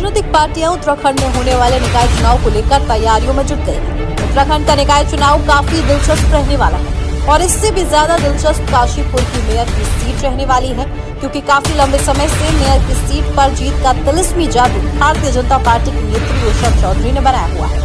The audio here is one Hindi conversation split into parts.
राजनीतिक पार्टियां उत्तराखंड में होने वाले निकाय चुनाव को लेकर तैयारियों में जुट गई हैं। उत्तराखंड का निकाय चुनाव काफी दिलचस्प रहने वाला है और इससे भी ज्यादा दिलचस्प काशीपुर की मेयर की सीट रहने वाली है, क्योंकि काफी लंबे समय से मेयर की सीट पर जीत का तिलिस्मी जादू भारतीय जनता पार्टी की नेत्री उषा चौधरी ने बनाया हुआ है।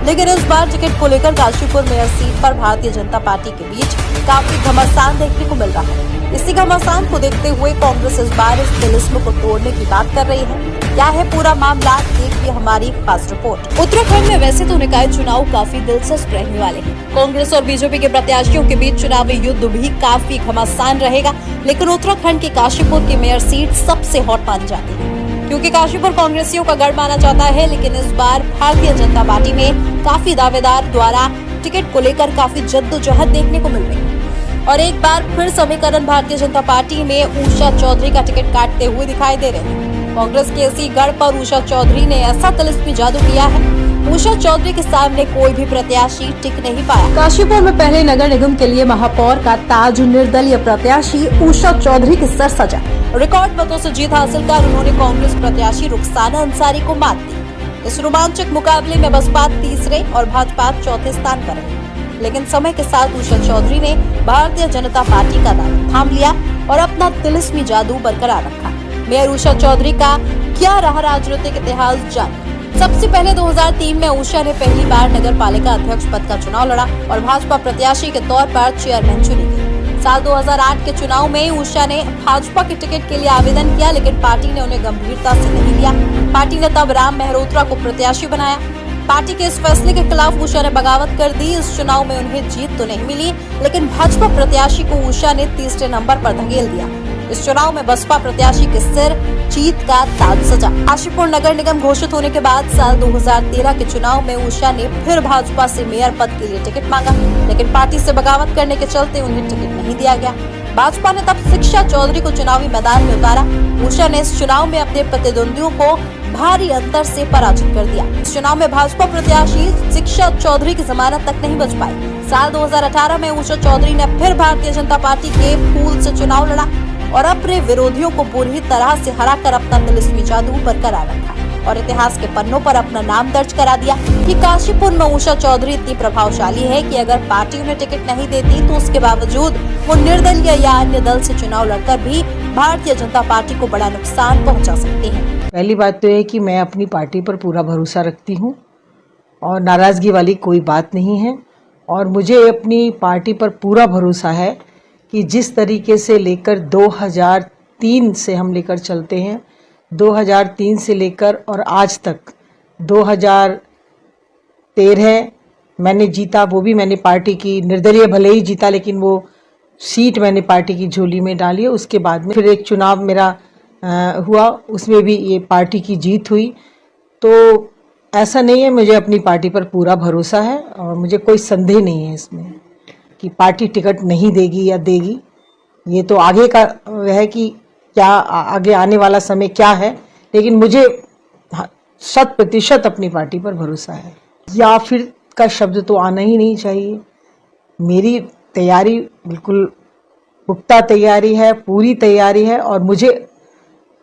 लेकिन इस बार टिकट को लेकर काशीपुर मेयर सीट पर भारतीय जनता पार्टी के बीच काफी घमासान देखने को मिल रहा है। इसी घमासान को देखते हुए कांग्रेस इस बार इस तिलिस्म को तोड़ने की बात कर रही है। क्या है पूरा मामला, देखिए हमारी खास रिपोर्ट। उत्तराखंड में वैसे तो निकाय चुनाव काफी दिलचस्प रहने वाले हैं। कांग्रेस और बीजेपी के प्रत्याशियों के बीच चुनावी युद्ध भी काफी घमासान रहेगा, लेकिन उत्तराखंड की काशीपुर की मेयर सीट सबसे हॉट मानी जाती है, क्योंकि काशीपुर कांग्रेसियों का गढ़ माना जाता है। लेकिन इस बार भारतीय जनता पार्टी में काफी दावेदार द्वारा टिकट को लेकर काफी जद्दोजहद देखने को मिल रही है और एक बार फिर समीकरण भारतीय जनता पार्टी में उषा चौधरी का टिकट काटते हुए दिखाई दे रहे हैं। कांग्रेस के इसी गढ़ पर उषा चौधरी ने ऐसा तिलिस्मी जादू किया है, उषा चौधरी के सामने कोई भी प्रत्याशी टिक नहीं पाया। काशीपुर में पहले नगर निगम के लिए महापौर का ताज निर्दलीय प्रत्याशी उषा चौधरी के सर सजा। रिकॉर्ड मतों से जीत हासिल कर उन्होंने कांग्रेस प्रत्याशी रुखसाना अंसारी को मात दी। इस रोमांचक मुकाबले में बसपा तीसरे और भाजपा चौथे स्थान पर है, लेकिन समय के साथ उषा चौधरी ने भारतीय जनता पार्टी का दाव थाम लिया और अपना तिलिस्मी जादू बरकरार रखा। मेयर उषा चौधरी का क्या रहा राजनीतिक इतिहास जानिए। सबसे पहले 2003 में उषा ने पहली बार नगर पालिका अध्यक्ष पद का चुनाव लड़ा और भाजपा प्रत्याशी के तौर पर चेयरमैन चुनी गई। साल 2008 के चुनाव में उषा ने भाजपा के टिकट के लिए आवेदन किया, लेकिन पार्टी ने उन्हें गंभीरता से नहीं लिया। पार्टी ने तब राम मेहरोत्रा को प्रत्याशी बनाया। पार्टी के इस फैसले के खिलाफ उषा ने बगावत कर दी। इस चुनाव में उन्हें जीत तो नहीं मिली, लेकिन भाजपा प्रत्याशी को उषा ने तीसरे नंबर पर धकेल दिया। इस चुनाव में बसपा प्रत्याशी के सिर जीत का ताज सजा। काशीपुर नगर निगम घोषित होने के बाद साल 2013 के चुनाव में उषा ने फिर भाजपा से मेयर पद के लिए टिकट मांगा, लेकिन पार्टी से बगावत करने के चलते उन्हें टिकट नहीं दिया गया। भाजपा ने तब शिक्षा चौधरी को चुनावी मैदान में उतारा। उषा ने इस चुनाव में अपने प्रतिद्वंदियों को भारी अंतर से पराजित कर दिया। इस चुनाव में भाजपा प्रत्याशी शिक्षा चौधरी की जमानत तक नहीं बच पाई। साल 2018 में उषा चौधरी ने फिर भारतीय जनता पार्टी के फूल से चुनाव लड़ा और अपने विरोधियों को बुरी तरह से हराकर अपना तिलिस्मी जादू बरकरार रखा और इतिहास के पन्नों पर अपना नाम दर्ज करा दिया कि काशीपुर में उषा चौधरी इतनी प्रभावशाली है कि अगर पार्टी उन्हें टिकट नहीं देती तो उसके बावजूद वो निर्दलीय या अन्य दल से चुनाव लड़कर भी भारतीय जनता पार्टी को बड़ा नुकसान पहुंचा सकती है। पहली बात तो है कि मैं अपनी पार्टी पर पूरा भरोसा रखती हूँ और नाराजगी वाली कोई बात नहीं है और मुझे अपनी पार्टी पर पूरा भरोसा है कि जिस तरीके से लेकर 2003 से हम लेकर चलते हैं, 2003 से लेकर और आज तक 2013 मैंने जीता, वो भी मैंने पार्टी की निर्दलीय भले ही जीता, लेकिन वो सीट मैंने पार्टी की झोली में डाली है। उसके बाद में फिर एक चुनाव मेरा हुआ, उसमें भी ये पार्टी की जीत हुई। तो ऐसा नहीं है, मुझे अपनी पार्टी पर पूरा भरोसा है और मुझे कोई संदेह नहीं है इसमें कि पार्टी टिकट नहीं देगी या देगी। ये तो आगे का है कि क्या आगे आने वाला समय क्या है, लेकिन मुझे 100% अपनी पार्टी पर भरोसा है। या फिर का शब्द तो आना ही नहीं चाहिए। मेरी तैयारी बिल्कुल पुख्ता तैयारी है, पूरी तैयारी है और मुझे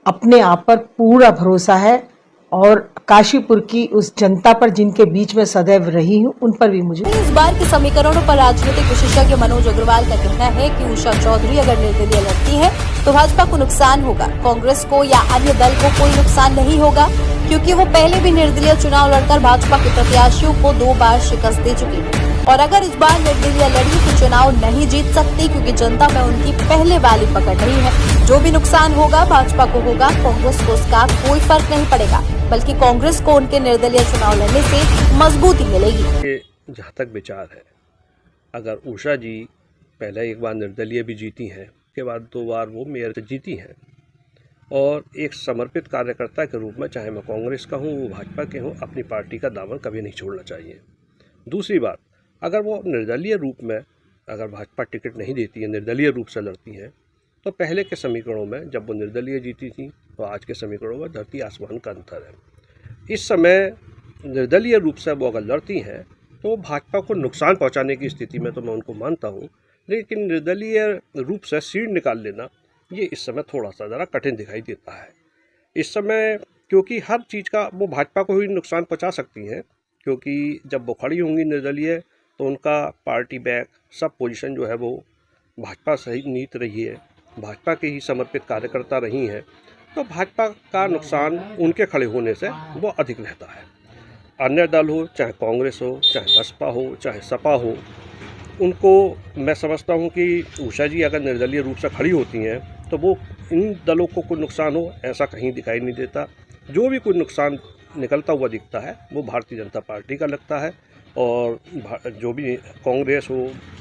अपने आप पर पूरा भरोसा है और काशीपुर की उस जनता पर जिनके बीच में सदैव रही हूँ उन पर भी मुझे। इस बार के समीकरणों पर राजनीतिक विशेषज्ञ मनोज अग्रवाल का कहना है कि उषा चौधरी अगर निर्दलीय लड़ती है तो भाजपा को नुकसान होगा, कांग्रेस को या अन्य दल को कोई नुकसान नहीं होगा, क्योंकि वो पहले भी निर्दलीय चुनाव लड़कर भाजपा के प्रत्याशियों को 2 बार शिकस्त दे चुकी है और अगर इस बार निर्दलीय लड़ी तो चुनाव नहीं जीत सकती, क्योंकि जनता में उनकी पहले वाली पकड़ नहीं है। जो भी नुकसान होगा भाजपा को होगा, कांग्रेस को उसका कोई फर्क नहीं पड़ेगा, बल्कि कांग्रेस को उनके निर्दलीय चुनाव लड़ने से मजबूती मिलेगी। जहाँ तक विचार है, अगर उषा जी पहले एक बार निर्दलीय भी जीती हैं, उसके बाद 2 बार वो मेयर जीती हैं और एक समर्पित कार्यकर्ता के रूप में, चाहे मैं कांग्रेस का हूँ, वो भाजपा के हूँ, अपनी पार्टी का दामन कभी नहीं छोड़ना चाहिए। दूसरी बात, अगर वो निर्दलीय रूप में, अगर भाजपा टिकट नहीं देती है, निर्दलीय रूप से लड़ती है, तो पहले के समीकरणों में जब वो निर्दलीय जीती थी तो आज के समीकरणों में धरती आसमान का अंतर है। इस समय निर्दलीय रूप से वो अगर लड़ती हैं तो भाजपा को नुकसान पहुंचाने की स्थिति में तो मैं उनको मानता हूं, लेकिन निर्दलीय रूप से सीट निकाल लेना ये इस समय थोड़ा सा ज़रा कठिन दिखाई देता है। इस समय क्योंकि हर चीज़ का वो भाजपा को ही नुकसान पहुंचा सकती हैं, क्योंकि जब वो खड़ी होंगी निर्दलीय तो उनका पार्टी बैक सब पोजीशन जो है वो भाजपा सही नीत रही है, भाजपा के ही समर्पित कार्यकर्ता रही हैं, तो भाजपा का नुकसान उनके खड़े होने से वो अधिक रहता है। अन्य दल हो, चाहे कांग्रेस हो, चाहे बसपा हो, चाहे सपा हो, उनको मैं समझता हूँ कि उषा जी अगर निर्दलीय रूप से खड़ी होती हैं तो वो इन दलों को कोई नुकसान हो ऐसा कहीं दिखाई नहीं देता। जो भी कोई नुकसान निकलता हुआ दिखता है वो भारतीय जनता पार्टी का लगता है, और जो भी कांग्रेस हो,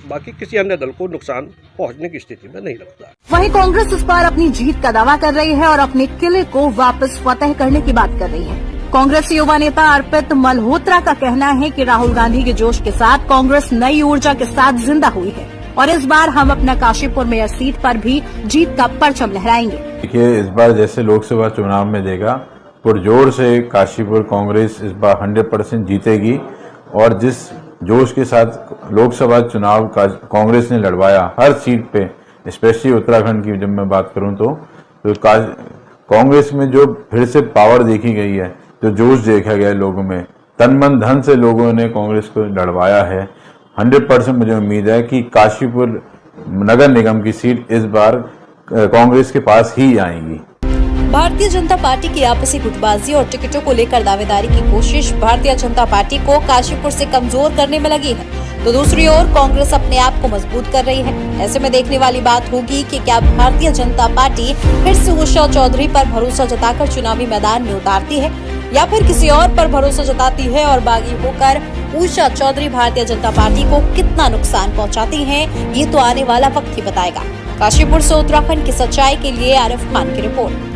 बाकी किसी अन्य दल को नुकसान पहुंचने की स्थिति में नहीं लगता। वहीं कांग्रेस इस बार अपनी जीत का दावा कर रही है और अपने किले को वापस फतेह करने की बात कर रही है। कांग्रेस युवा नेता अर्पित मल्होत्रा का कहना है कि राहुल गांधी के जोश के साथ कांग्रेस नई ऊर्जा के साथ जिंदा हुई है और इस बार हम अपना काशीपुर मेयर सीट पर भी जीत का परचम लहराएंगे। देखिए, इस बार जैसे लोकसभा चुनाव में देगा पुरजोर से काशीपुर कांग्रेस इस बार 100% जीतेगी, और जिस जोश के साथ लोकसभा चुनाव का कांग्रेस ने लड़वाया हर सीट पे, स्पेशली उत्तराखंड की जब मैं बात करूं तो कांग्रेस में जो फिर से पावर देखी गई है, जो जोश देखा गया है लोगों में, तन मन धन से लोगों ने कांग्रेस को लड़वाया है। 100% मुझे उम्मीद है कि काशीपुर नगर निगम की सीट इस बार कांग्रेस के पास ही आएगी। भारतीय जनता पार्टी की आपसी गुटबाजी और टिकटों को लेकर दावेदारी की कोशिश भारतीय जनता पार्टी को काशीपुर से कमजोर करने में लगी है, तो दूसरी ओर कांग्रेस अपने आप को मजबूत कर रही है। ऐसे में देखने वाली बात होगी कि क्या भारतीय जनता पार्टी फिर से उषा चौधरी पर भरोसा जताकर चुनावी मैदान में उतारती है या फिर किसी और पर भरोसा जताती है और बागी होकर उषा चौधरी भारतीय जनता पार्टी को कितना नुकसान पहुंचाती हैं, ये तो आने वाला वक्त ही बताएगा। काशीपुर से उत्तराखंड की सच्चाई के लिए आरिफ खान की रिपोर्ट।